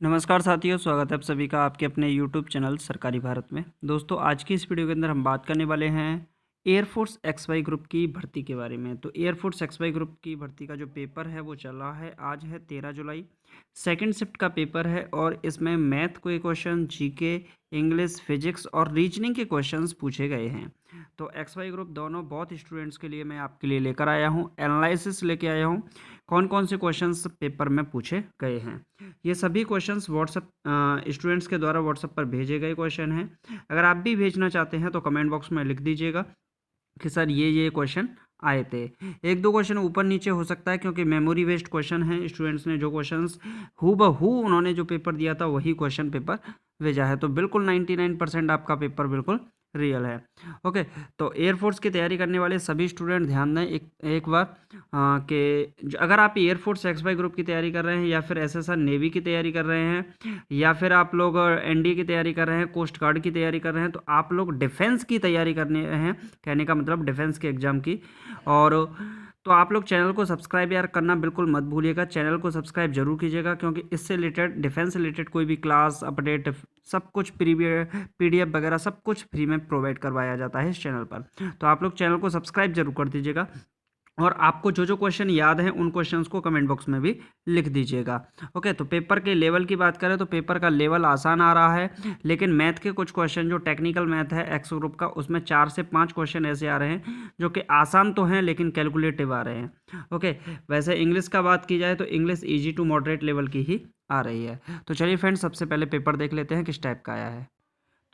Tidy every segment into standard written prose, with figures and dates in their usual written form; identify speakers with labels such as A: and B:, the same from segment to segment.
A: नमस्कार साथियों, स्वागत है आप सभी का आपके अपने यूट्यूब चैनल सरकारी भारत में। दोस्तों, आज की इस वीडियो के अंदर हम बात करने वाले हैं एयरफोर्स XY ग्रुप की भर्ती के बारे में। तो एयरफोर्स XY ग्रुप की भर्ती का जो पेपर है वो चल रहा है। आज है 13 जुलाई, सेकंड शिफ्ट का पेपर है और इसमें मैथ के क्वेश्चन, जीके, इंग्लिश, फिजिक्स और रीजनिंग के क्वेश्चंस पूछे गए हैं। तो XY ग्रुप दोनों बहुत स्टूडेंट्स के लिए मैं आपके लिए लेकर आया हूँ, एनालिसिस लेके आया हूँ कौन कौन से क्वेश्चंस पेपर में पूछे गए हैं। ये सभी क्वेश्चंस व्हाट्सएप स्टूडेंट्स के द्वारा व्हाट्सएप पर भेजे गए क्वेश्चन हैं। अगर आप भी भेजना चाहते हैं तो कमेंट बॉक्स में लिख दीजिएगा कि सर ये क्वेश्चन आए थे। एक दो क्वेश्चन ऊपर नीचे हो सकता है क्योंकि मेमोरी बेस्ड क्वेश्चन है। स्टूडेंट्स ने जो क्वेश्चंस हूबहू उन्होंने जो पेपर दिया था वही क्वेश्चन पेपर भेजा है। तो बिल्कुल 99% आपका पेपर बिल्कुल रियल है। ओके, तो एयरफोर्स की तैयारी करने वाले सभी स्टूडेंट ध्यान दें एक बार कि अगर आप एयरफोर्स XY ग्रुप की तैयारी कर रहे हैं या फिर SSR नेवी की तैयारी कर रहे हैं या फिर आप लोग NDA की तैयारी कर रहे हैं, कोस्ट गार्ड की तैयारी कर रहे हैं, तो आप लोग डिफेंस की तैयारी करने हैं, कहने का मतलब डिफेंस के एग्ज़ाम की। और तो आप लोग चैनल को सब्सक्राइब यार करना बिल्कुल मत भूलिएगा। चैनल को सब्सक्राइब जरूर कीजिएगा क्योंकि इससे रिलेटेड डिफेंस से रिलेटेड कोई भी क्लास अपडेट सब कुछ PDF वगैरह सब कुछ फ्री में प्रोवाइड करवाया जाता है इस चैनल पर। तो आप लोग चैनल को सब्सक्राइब जरूर कर दीजिएगा और आपको जो जो क्वेश्चन याद हैं उन क्वेश्चंस को कमेंट बॉक्स में भी लिख दीजिएगा। ओके, तो पेपर के लेवल की बात करें तो पेपर का लेवल आसान आ रहा है, लेकिन मैथ के कुछ क्वेश्चन जो टेक्निकल मैथ है एक्स ग्रुप का उसमें 4 से 5 क्वेश्चन ऐसे आ रहे हैं जो कि आसान तो हैं लेकिन कैलकुलेटिव आ रहे हैं। ओके, वैसे इंग्लिश का बात की जाए तो English easy to moderate level की ही आ रही है। तो चलिए फ्रेंड्स, सबसे पहले पेपर देख लेते हैं किस टाइप का आया है।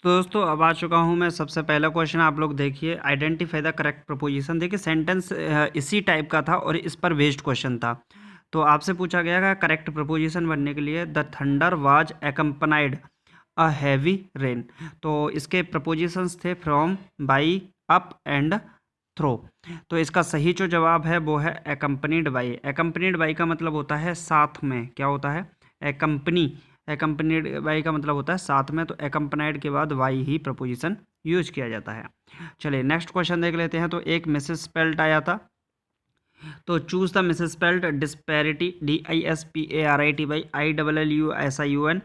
A: तो दोस्तों, अब आ चुका हूँ मैं। सबसे पहला क्वेश्चन आप लोग देखिए, आइडेंटिफाई द करेक्ट प्रपोजिशन। देखिए सेंटेंस इसी टाइप का था और इस पर बेस्ड क्वेश्चन था। तो आपसे पूछा गया है करेक्ट प्रपोजिशन बनने के लिए the thunder was accompanied a heavy rain. तो इसके प्रपोजिशंस थे from, by, up and through. तो इसका सही जो जवाब है वो है एकम्पनीड बाई। एकम्पनीड बाई का मतलब होता है साथ में। क्या होता है? एकम्पनी। एकम्पनीड बाई का मतलब होता है साथ में। तो एकम्पनाइड के बाद वाई ही प्रपोजिशन यूज किया जाता है। चलिए नेक्स्ट क्वेश्चन देख लेते हैं। तो एक मिसेस स्पेल्ट आया था, तो choose the Mrs spelt disparity DISPARIT by ILLUSIUN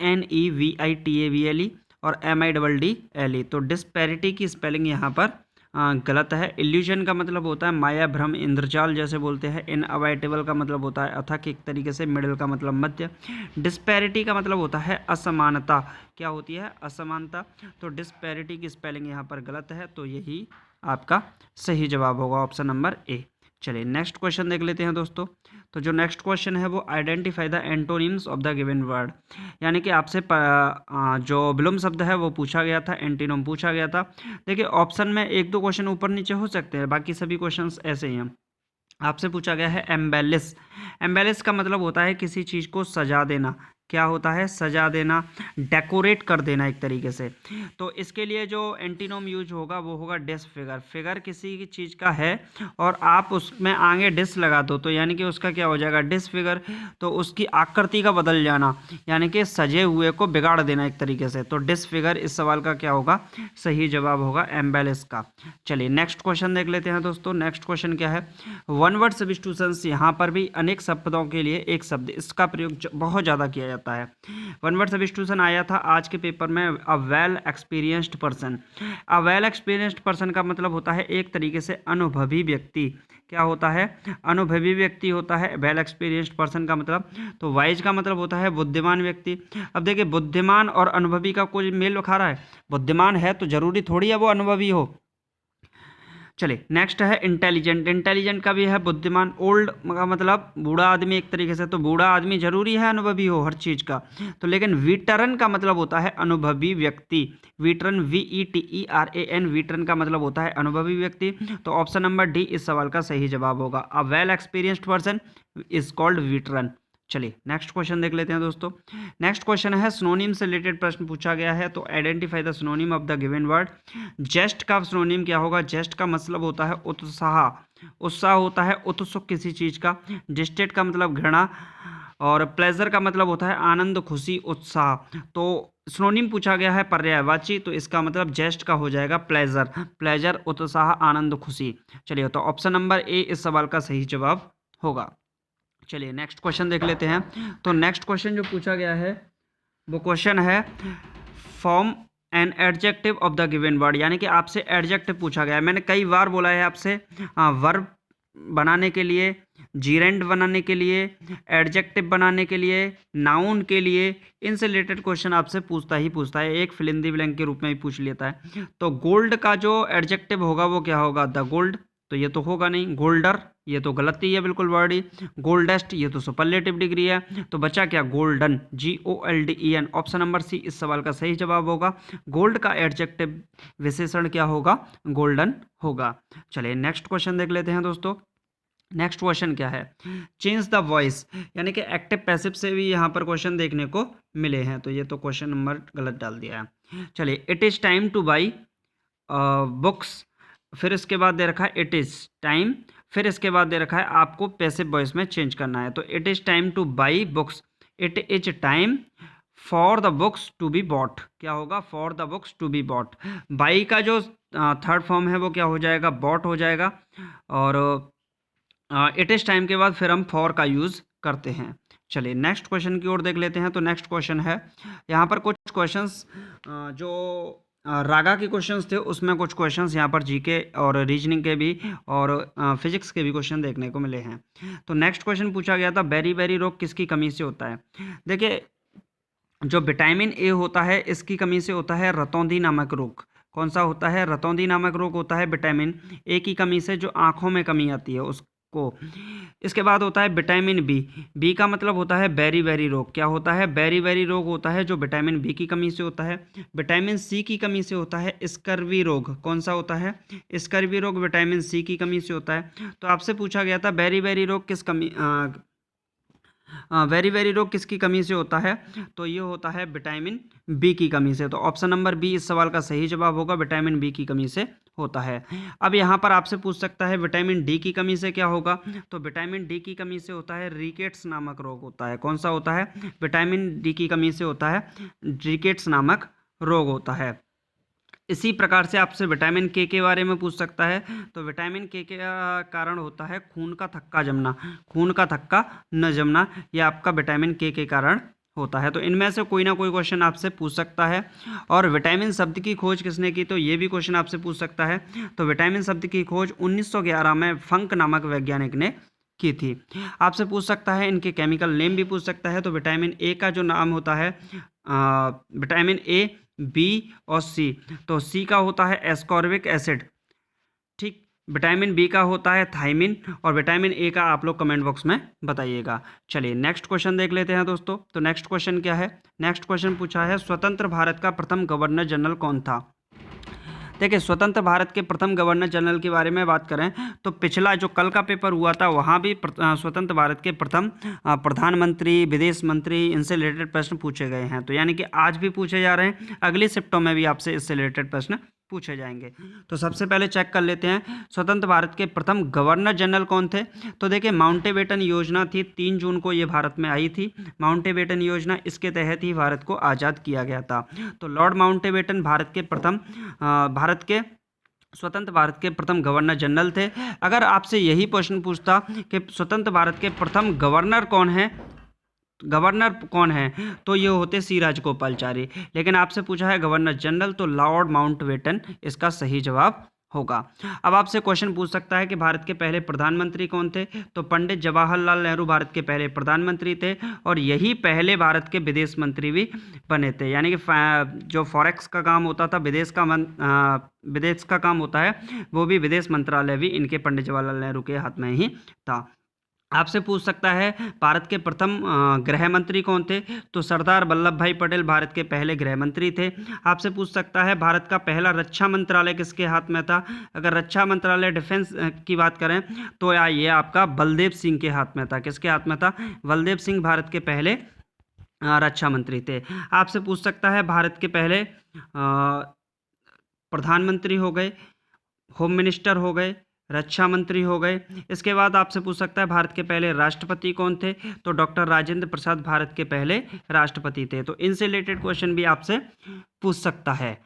A: EINEVITAVLE और MIDDLE। तो डिस्पैरिटी की स्पेलिंग यहाँ पर गलत है। इल्यूजन का मतलब होता है माया, भ्रम, इंद्रजाल जैसे बोलते हैं। इनअवॉइडेबल का मतलब होता है अथक एक तरीके से। मिडिल का मतलब मध्य। डिस्पैरिटी का मतलब होता है असमानता। क्या होती है? असमानता। तो डिस्पैरिटी की स्पेलिंग यहाँ पर गलत है, तो यही आपका सही जवाब होगा, ऑप्शन नंबर ए। चलिए नेक्स्ट क्वेश्चन देख लेते हैं दोस्तों। तो जो नेक्स्ट क्वेश्चन है वो identify the antonyms of the given word. यानी कि आपसे जो विलोम शब्द है वो पूछा गया था, एंटीनोम पूछा गया था। देखिए ऑप्शन में एक दो क्वेश्चन ऊपर नीचे हो सकते हैं, बाकी सभी क्वेश्चंस ऐसे ही हैं। आपसे पूछा गया है एम्बेलिश। एम्बेलिश का मतलब होता है किसी चीज़ को सजा देना। क्या होता है? सजा देना, डेकोरेट कर देना एक तरीके से। तो इसके लिए जो एंटीनोम यूज होगा वो होगा डिसफिगर। फिगर किसी की चीज़ का है और आप उसमें आगे डिस लगा दो तो यानी कि उसका क्या हो जाएगा? डिसफिगर। तो उसकी आकृति का बदल जाना, यानी कि सजे हुए को बिगाड़ देना एक तरीके से। तो डिसफिगर इस सवाल का क्या होगा? सही जवाब होगा एम्बेलिश का। चलिए नेक्स्ट क्वेश्चन देख लेते हैं दोस्तों। नेक्स्ट क्वेश्चन क्या है? One word substitutions. यहाँ पर भी अनेक शब्दों के लिए एक शब्द, इसका प्रयोग बहुत ज़्यादा किया जाता है। वन वर्ड सब्स्टिट्यूशन आया था आज के पेपर में, अ वेल एक्सपीरियंस्ड पर्सन। अ वेल एक्सपीरियंस्ड पर्सन का मतलब होता है एक तरीके से अनुभवी व्यक्ति। क्या होता है? अनुभवी व्यक्ति होता है वेल एक्सपीरियंस्ड पर्सन का मतलब। तो वाइज का मतलब होता है बुद्धिमान व्यक्ति। अब देखिए बुद्धिमान और अनुभवी का कोई मेल खा रहा है? बुद्धिमान है तो जरूरी थोड़ी है वो अनुभवी हो। चलिए नेक्स्ट है इंटेलिजेंट। इंटेलिजेंट का भी है बुद्धिमान। ओल्ड का मतलब बूढ़ा आदमी एक तरीके से। तो बूढ़ा आदमी जरूरी है अनुभवी हो हर चीज़ का। तो लेकिन वीटरन का मतलब होता है अनुभवी व्यक्ति। वीटरन, VETERAN, वीटरन का मतलब होता है अनुभवी व्यक्ति। तो ऑप्शन नंबर डी इस सवाल का सही जवाब होगा। A well experienced person is called veteran. चलिए नेक्स्ट क्वेश्चन देख लेते हैं दोस्तों। नेक्स्ट क्वेश्चन है सिनोनिम से रिलेटेड प्रश्न पूछा गया है। तो identify the synonym of the given word. Jest का सिनोनिम क्या होगा? जेस्ट का मतलब होता है उत्साह। उत्साह होता है उत्सुक किसी चीज का। डिस्टेट का मतलब घृणा और प्लेजर का मतलब होता है आनंद, खुशी, उत्साह। तो सिनोनिम पूछा गया है पर्यायवाची, तो इसका मतलब जेस्ट का हो जाएगा प्लेजर। प्लेजर, उत्साह, आनंद, खुशी। चलिए तो ऑप्शन नंबर ए इस सवाल का सही जवाब होगा। चलिए नेक्स्ट क्वेश्चन देख लेते हैं। तो नेक्स्ट क्वेश्चन जो पूछा गया है वो क्वेश्चन है form an adjective of the given word, यानी कि आपसे एडजेक्टिव पूछा गया है। मैंने कई बार बोला है आपसे वर्ब बनाने के लिए, जीरेंड बनाने के लिए, एडजेक्टिव बनाने के लिए, नाउन के लिए, इनसे रिलेटेड क्वेश्चन आपसे पूछता है। एक फिल इन द ब्लैंक के रूप में भी पूछ लेता है। तो गोल्ड का जो एडजेक्टिव होगा वो क्या होगा? द गोल्ड, तो ये तो होगा नहीं। गोल्डर, ये तो गलत ही है बिल्कुल वर्ड ही। गोल्डेस्ट, ये तो सुपरलेटिव डिग्री है। तो बचा क्या? Golden, GOLDEN। Option number C इस सवाल का सही जवाब होगा। गोल्ड का एडजेक्टिव विशेषण क्या होगा? गोल्डन होगा। चलिए नेक्स्ट क्वेश्चन देख लेते हैं दोस्तों। नेक्स्ट क्वेश्चन क्या है? चेंज द वॉइस, यानी कि एक्टिव पैसिव से भी यहाँ पर क्वेश्चन देखने को मिले हैं। तो ये तो क्वेश्चन नंबर गलत डाल दिया है। चलिए, it is time to buy books, फिर इसके बाद दे रखा है इट इज़ टाइम, फिर इसके बाद दे रखा है आपको पैसिव वॉइस में चेंज करना है। तो it is time to buy books, it is time for the books to be bought. क्या होगा? For the books to be bought. Buy का जो थर्ड फॉर्म है वो क्या हो जाएगा? बॉट हो जाएगा। और इट इज़ टाइम के बाद फिर हम फॉर का यूज़ करते हैं। चलिए नेक्स्ट क्वेश्चन की ओर देख लेते हैं। तो नेक्स्ट क्वेश्चन है, यहाँ पर कुछ क्वेश्चंस जो रागा के क्वेश्चंस थे उसमें कुछ क्वेश्चंस यहाँ पर जीके और रीजनिंग के भी और फिजिक्स के भी क्वेश्चन देखने को मिले हैं। तो नेक्स्ट क्वेश्चन पूछा गया था, बेरी बेरी रोग किसकी कमी से होता है? देखिए, जो विटामिन ए होता है इसकी कमी से होता है रतौंधी नामक रोग। कौन सा होता है? रतौंधी नामक रोग होता है विटामिन ए की कमी से, जो आँखों में कमी आती है उसको। इसके बाद होता है विटामिन बी, बी का मतलब होता है बेरी बेरी रोग। क्या होता है? बेरी बेरी रोग होता है जो विटामिन बी की कमी से होता है। विटामिन सी की कमी से होता है स्कर्वी रोग। कौन सा होता है? स्कर्वी रोग विटामिन सी की कमी से होता है। तो आपसे पूछा गया था बेरी बेरी रोग किस कमी वेरी वेरी रोग किसकी कमी से होता है? तो ये होता है विटामिन बी की कमी से। तो ऑप्शन नंबर बी इस सवाल का सही जवाब होगा, विटामिन बी की कमी से होता है। अब यहाँ पर आपसे पूछ सकता है विटामिन डी की कमी से क्या होगा? तो विटामिन डी की कमी से होता है रिकेट्स नामक रोग होता है। कौन सा होता है? विटामिन डी की कमी से होता है रिकेट्स नामक रोग होता है। इसी प्रकार से आपसे विटामिन के बारे में पूछ सकता है। तो विटामिन के कारण होता है खून का थक्का जमना, खून का थक्का न जमना, यह आपका विटामिन के कारण होता है। तो इनमें से कोई ना कोई क्वेश्चन आपसे पूछ सकता है। और विटामिन शब्द की खोज किसने की? तो ये भी क्वेश्चन आपसे पूछ सकता है। तो विटामिन शब्द की खोज 1911 में फंक नामक वैज्ञानिक ने की थी। आपसे पूछ सकता है इनके केमिकल नेम भी पूछ सकता है। तो विटामिन ए का जो नाम होता है विटामिन ए, बी और सी। तो सी का होता है एस्कॉर्बिक एसिड, ठीक। विटामिन बी का होता है थायमिन, और विटामिन ए का आप लोग कमेंट बॉक्स में बताइएगा। चलिए नेक्स्ट क्वेश्चन देख लेते हैं दोस्तों। तो नेक्स्ट क्वेश्चन क्या है? नेक्स्ट क्वेश्चन पूछा है स्वतंत्र भारत का प्रथम गवर्नर जनरल कौन था? देखिए, स्वतंत्र भारत के प्रथम गवर्नर जनरल के बारे में बात करें तो पिछला जो कल का पेपर हुआ था वहाँ भी स्वतंत्र भारत के प्रथम प्रधानमंत्री, विदेश मंत्री, इनसे रिलेटेड प्रश्न पूछे गए हैं। तो यानी कि आज भी पूछे जा रहे हैं, अगली शिफ्टों में भी आपसे इससे रिलेटेड प्रश्न पूछे जाएंगे। तो सबसे पहले चेक कर लेते हैं स्वतंत्र भारत के प्रथम गवर्नर जनरल कौन थे। तो देखिए, माउंटेबेटन योजना थी, 3 जून को ये भारत में आई थी। माउंटेबेटन योजना, इसके तहत ही भारत को आज़ाद किया गया था। तो लॉर्ड माउंटेबेटन स्वतंत्र भारत के प्रथम गवर्नर जनरल थे। अगर आपसे यही प्रश्न पूछता कि स्वतंत्र भारत के प्रथम गवर्नर कौन है, तो ये होते सी राजगोपालचारी। लेकिन आपसे पूछा है गवर्नर जनरल, तो लॉर्ड माउंटबेटन इसका सही जवाब होगा। अब आपसे क्वेश्चन पूछ सकता है कि भारत के पहले प्रधानमंत्री कौन थे? तो पंडित जवाहरलाल नेहरू भारत के पहले प्रधानमंत्री थे, और यही पहले भारत के विदेश मंत्री भी बने थे। यानी कि जो फॉरेक्स का काम होता था, विदेश का काम होता है, वो भी विदेश मंत्रालय भी इनके पंडित जवाहरलाल नेहरू के हाथ में ही था। आपसे पूछ सकता है भारत के प्रथम गृह मंत्री कौन थे? तो सरदार वल्लभ भाई पटेल भारत के पहले गृह मंत्री थे। आपसे पूछ सकता है भारत का पहला रक्षा मंत्रालय किसके हाथ में था? अगर रक्षा मंत्रालय डिफेंस की बात करें तो ये आपका बलदेव सिंह के हाथ में था। किसके हाथ में था? बलदेव सिंह भारत के पहले रक्षा मंत्री थे। आपसे पूछ सकता है भारत के पहले प्रधानमंत्री हो गए, होम मिनिस्टर हो गए, रक्षा मंत्री हो गए। इसके बाद आपसे पूछ सकता है भारत के पहले राष्ट्रपति कौन थे? तो डॉक्टर राजेंद्र प्रसाद भारत के पहले राष्ट्रपति थे। तो इनसे रिलेटेड क्वेश्चन भी आपसे पूछ सकता है।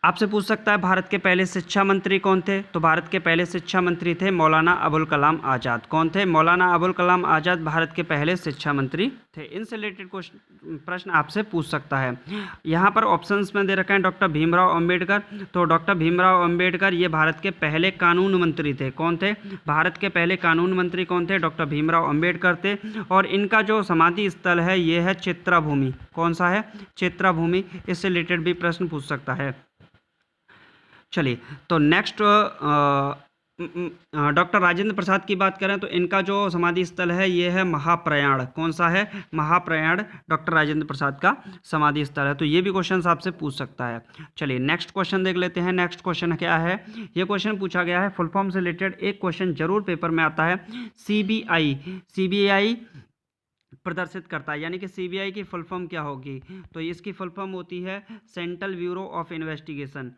A: आपसे पूछ सकता है भारत के पहले शिक्षा मंत्री कौन थे, तो भारत के पहले शिक्षा मंत्री थे मौलाना अबुल कलाम आज़ाद। कौन थे? मौलाना अबुल कलाम आज़ाद भारत के पहले शिक्षा मंत्री थे। इनसे रिलेटेड प्रश्न आपसे पूछ सकता है। यहाँ पर ऑप्शंस में दे रखा है डॉक्टर भीमराव अंबेडकर। तो डॉक्टर भीमराव अंबेडकर ये भारत के पहले कानून मंत्री थे। कौन थे? भारत के पहले कानून मंत्री कौन थे? डॉक्टर भीमराव अंबेडकर थे। और इनका जो समाधि स्थल है ये है चित्रा भूमि। कौन सा है? चित्रा भूमि। इससे रिलेटेड भी प्रश्न पूछ सकता है। चलिए, तो नेक्स्ट डॉक्टर राजेंद्र प्रसाद की बात करें तो इनका जो समाधि स्थल है ये है महाप्रयाण। कौन सा है? महाप्रयाण डॉक्टर राजेंद्र प्रसाद का समाधि स्थल है। तो ये भी क्वेश्चन आपसे पूछ सकता है। चलिए नेक्स्ट क्वेश्चन देख लेते हैं। नेक्स्ट क्वेश्चन क्या है? ये क्वेश्चन पूछा गया है फुल फॉर्म से रिलेटेड एक क्वेश्चन जरूर पेपर में आता है। सीबीआई प्रदर्शित करता है, यानी कि सीबीआई की फुल फॉर्म क्या होगी? तो इसकी फुल फॉर्म होती है central bureau of investigation.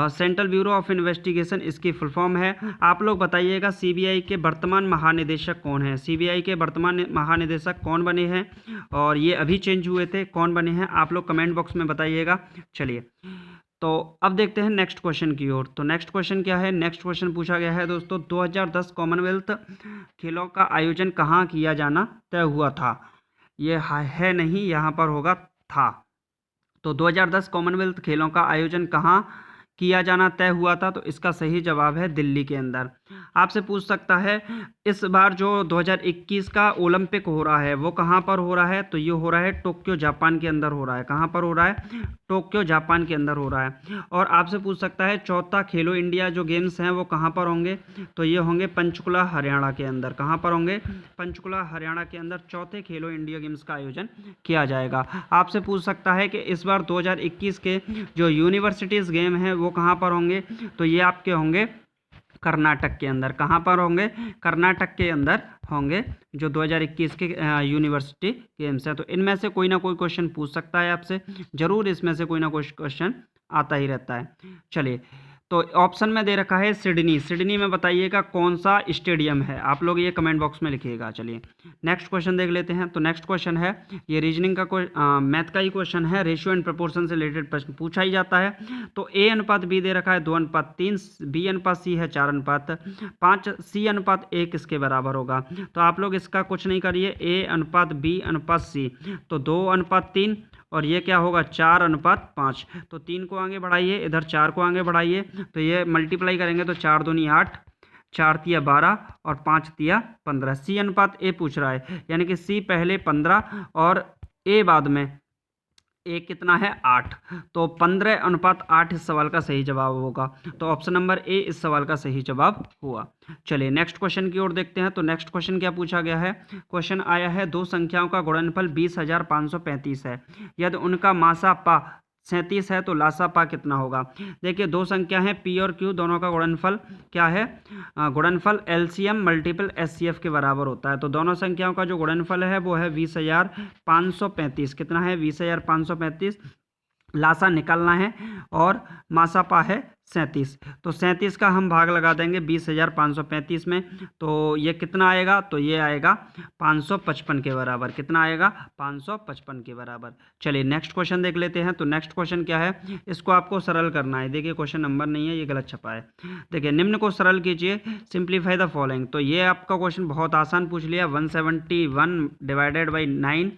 A: Central bureau of investigation इसकी फुल फॉर्म है। आप लोग बताइएगा सीबीआई के वर्तमान महानिदेशक कौन है? सीबीआई के वर्तमान महानिदेशक कौन बने हैं? और ये अभी चेंज हुए थे, कौन बने हैं? आप लोग कमेंट बॉक्स में बताइएगा। चलिए, तो अब देखते हैं नेक्स्ट क्वेश्चन की ओर। तो नेक्स्ट क्वेश्चन क्या है? नेक्स्ट क्वेश्चन पूछा गया है दोस्तों 2010 कॉमनवेल्थ खेलों का आयोजन कहाँ किया जाना तय हुआ था? ये है नहीं, यहाँ पर होगा था। तो 2010 कॉमनवेल्थ खेलों का आयोजन कहाँ किया जाना तय हुआ था? तो इसका सही जवाब है दिल्ली के अंदर। आपसे पूछ सकता है इस बार जो 2021 का ओलंपिक हो रहा है वो कहाँ पर हो रहा है? तो ये हो रहा है टोक्यो जापान के अंदर हो रहा है। कहाँ पर हो रहा है? टोक्यो जापान के अंदर हो रहा है। और आपसे पूछ सकता है चौथा खेलो इंडिया जो गेम्स हैं वो कहाँ पर होंगे? तो ये होंगे पंचकुला हरियाणा के अंदर। कहाँ पर होंगे? पंचकुला हरियाणा के अंदर चौथे खेलो इंडिया गेम्स का आयोजन किया जाएगा। आपसे पूछ सकता है कि इस बार 2021 के जो यूनिवर्सिटीज़ गेम हैं वो कहाँ पर होंगे? तो ये आपके होंगे कर्नाटक के अंदर। कहाँ पर होंगे? कर्नाटक के अंदर होंगे जो 2021 के यूनिवर्सिटी गेम्स हैं। तो इनमें से कोई ना कोई क्वेश्चन पूछ सकता है आपसे, जरूर इसमें से कोई ना कोई क्वेश्चन आता ही रहता है। चलिए, तो ऑप्शन में दे रखा है सिडनी। सिडनी में बताइएगा कौन सा स्टेडियम है? आप लोग ये कमेंट बॉक्स में लिखिएगा। चलिए नेक्स्ट क्वेश्चन देख लेते हैं। तो नेक्स्ट क्वेश्चन है ये रीजनिंग का मैथ का ही क्वेश्चन है। रेशियो एंड प्रोपोर्शन से रिलेटेड प्रश्न पूछा ही जाता है। तो ए अनुपात बी दे रखा है 2:3, बी अनुपात सी है 4:5, सी अनुपात ए किसके बराबर होगा? तो आप लोग इसका कुछ नहीं करिए, ए अनुपात बी अनुपात सी, तो 2:3 और ये क्या होगा 4:5। तो 3 को आगे बढ़ाइए, इधर 4 को आगे बढ़ाइए, तो ये मल्टीप्लाई करेंगे तो 4 दूनी 8, 4 तिया 12 और 5 तिया 15। सी अनुपात ए पूछ रहा है, यानी कि सी पहले 15 और ए बाद में। ए कितना है? 8। तो 15:8 इस सवाल का सही जवाब होगा। तो ऑप्शन नंबर ए इस सवाल का सही जवाब हुआ। चलिए नेक्स्ट क्वेश्चन की ओर देखते हैं। तो नेक्स्ट क्वेश्चन क्या पूछा गया है? क्वेश्चन आया है दो संख्याओं का गुणनफल 20,535 है, यदि उनका मासा पा 37 है तो लासा पा कितना होगा? देखिए दो संख्या है पी और क्यू, दोनों का गुणनफल क्या है? गुणनफल एलसीएम मल्टीपल एचसीएफ के बराबर होता है। तो दोनों संख्याओं का जो गुणनफल है वो है 20,535। कितना है? 20,535। लासा निकालना है और मासापा है 37। तो 37 का हम भाग लगा देंगे 20,535 में, तो ये कितना आएगा? तो ये आएगा 555 के बराबर। कितना आएगा? 555 के बराबर। चलिए नेक्स्ट क्वेश्चन देख लेते हैं। तो नेक्स्ट क्वेश्चन क्या है? इसको आपको सरल करना है। देखिए क्वेश्चन नंबर नहीं है, ये गलत छपा है। देखिए निम्न को सरल कीजिए, सिंप्लीफाई द फॉलोइंग। तो ये आपका क्वेश्चन बहुत आसान पूछ लिया। 171 डिवाइडेड बाई 9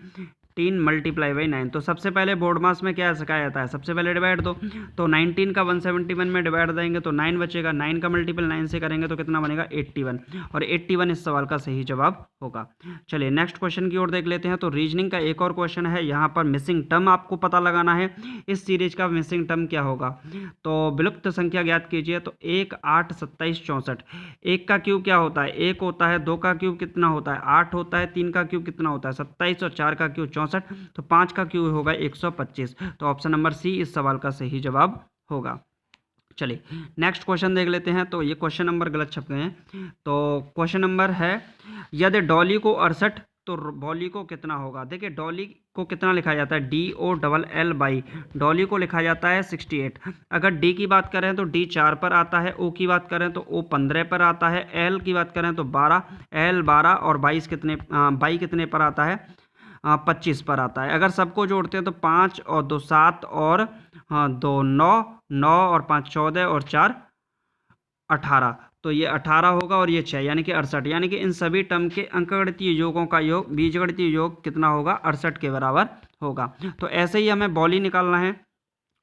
A: 3 मल्टीप्लाई बाई 9। तो सबसे पहले बोर्ड मास में क्या सिखाया जाता है? सबसे पहले डिवाइड दो। तो 19 का 171 में डिवाइड देंगे तो 9 बचेगा। 9 का मल्टीपल 9 से करेंगे तो कितना बनेगा? 81। और 81 इस सवाल का सही जवाब होगा। चलिए नेक्स्ट क्वेश्चन की ओर देख लेते हैं। तो रीजनिंग का एक और क्वेश्चन है, यहाँ पर मिसिंग टर्म आपको पता लगाना है। इस सीरीज का मिसिंग टर्म क्या होगा? तो विलुप्त संख्या ज्ञात कीजिए। तो 1 8 27 64। 1 का क्यूब क्या होता है? 1 होता है। 2 का क्यूब कितना होता है? 8 होता है। 3 का क्यूब कितना होता है? 27 और 4 का क्यूब 64। तो 5 का क्यूब होगा 125। तो ऑप्शन नंबर सी इस सवाल का सही जवाब होगा। चलिए नेक्स्ट क्वेश्चन देख लेते हैं। तो ये क्वेश्चन नंबर गलत छप गए हैं। तो क्वेश्चन नंबर है यदि डॉली को 68 तो बॉली को कितना होगा? देखिए डॉली को कितना लिखा जाता है? DOLL बाई डॉली को लिखा जाता है 68। अगर डी की बात करें तो डी 4 पर आता है, ओ की बात करें तो ओ 15 पर आता है, एल की बात करें तो 12, एल 12 और 22 कितने बाई कितने पर आता है? 25 पर आता है। अगर सबको जोड़ते हैं तो 5 और 2 7 और हाँ 2 9, 9 और 5 14 और 4 18, तो ये 18 होगा और ये 6 यानी कि 68, यानी कि इन सभी टर्म के अंकगणितीय योगों का योग बीजगणितीय योग कितना होगा, 68 के बराबर होगा। तो ऐसे ही हमें बॉली निकालना है।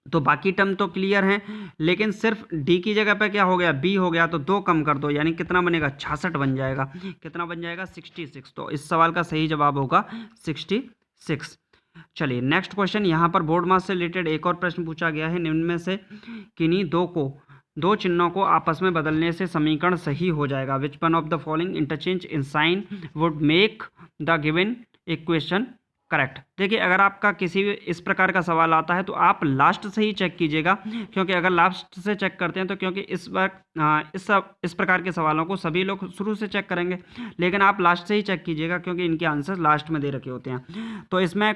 A: तो बाकी टर्म तो क्लियर हैं, लेकिन सिर्फ डी की जगह पे क्या हो गया, बी हो गया, तो 2 कम कर दो यानी कितना बनेगा, 66 बन जाएगा। कितना बन जाएगा, 66। तो इस सवाल का सही जवाब होगा 66। चलिए नेक्स्ट क्वेश्चन, यहाँ पर बोर्ड मास से रिलेटेड एक और प्रश्न पूछा गया है। निम्न में से किन्हीं दो चिन्हों को आपस में बदलने से समीकरण सही हो जाएगा। Which one of the following interchange in sign would make the given equation correct. देखिए अगर आपका किसी भी इस प्रकार का सवाल आता है तो आप लास्ट से ही चेक कीजिएगा, क्योंकि अगर लास्ट से चेक करते हैं तो क्योंकि इस प्रकार के सवालों को सभी लोग शुरू से चेक करेंगे, लेकिन आप लास्ट से ही चेक कीजिएगा क्योंकि इनके आंसर लास्ट में दे रखे होते हैं। तो इसमें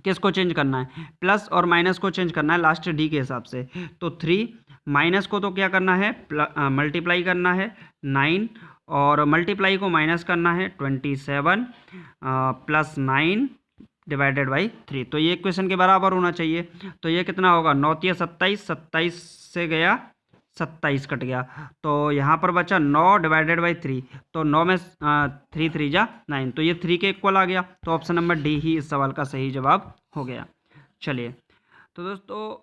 A: किसको चेंज करना है, प्लस और माइनस को चेंज करना है लास्ट डी के हिसाब से। तो 3 माइनस को तो क्या करना है, मल्टीप्लाई करना है 9, और मल्टीप्लाई को माइनस करना है 27 प्लस 9 डिवाइडेड बाई 3। तो ये इक्वेशन के बराबर होना चाहिए। तो ये कितना होगा, 9 3 27, 27 से गया 27 कट गया, तो यहाँ पर बचा 9 डिवाइडेड बाई 3। तो 9 में 3 3 जा 9, तो ये 3 के इक्वल आ गया। तो ऑप्शन नंबर डी ही इस सवाल का सही जवाब हो गया। चलिए तो दोस्तों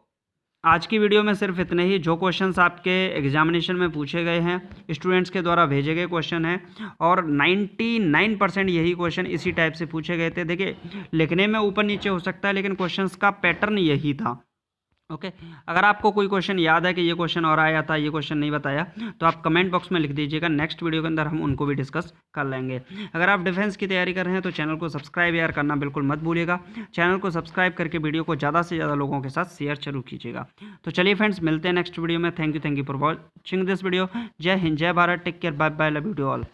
A: आज की वीडियो में सिर्फ इतने ही। जो क्वेश्चंस आपके एग्जामिनेशन में पूछे गए हैं स्टूडेंट्स के द्वारा भेजे गए क्वेश्चन हैं, और 99% यही क्वेश्चन इसी टाइप से पूछे गए थे। देखिए लिखने में ऊपर नीचे हो सकता है, लेकिन क्वेश्चंस का पैटर्न यही था। ओके अगर आपको कोई क्वेश्चन याद है कि ये क्वेश्चन और आया था, ये क्वेश्चन नहीं बताया, तो आप कमेंट बॉक्स में लिख दीजिएगा। नेक्स्ट वीडियो के अंदर हम उनको भी डिस्कस कर लेंगे। अगर आप डिफेंस की तैयारी कर रहे हैं तो चैनल को सब्सक्राइब यार करना बिल्कुल मत भूलिएगा। चैनल को सब्सक्राइब करके वीडियो को ज़्यादा से ज़्यादा लोगों के साथ शेयर जरूर कीजिएगा। तो चलिए फ्रेंड्स, मिलते हैं नेक्स्ट वीडियो में। Thank you for watching this video. जय हिंद, जय भारत, take care, bye bye, love you all.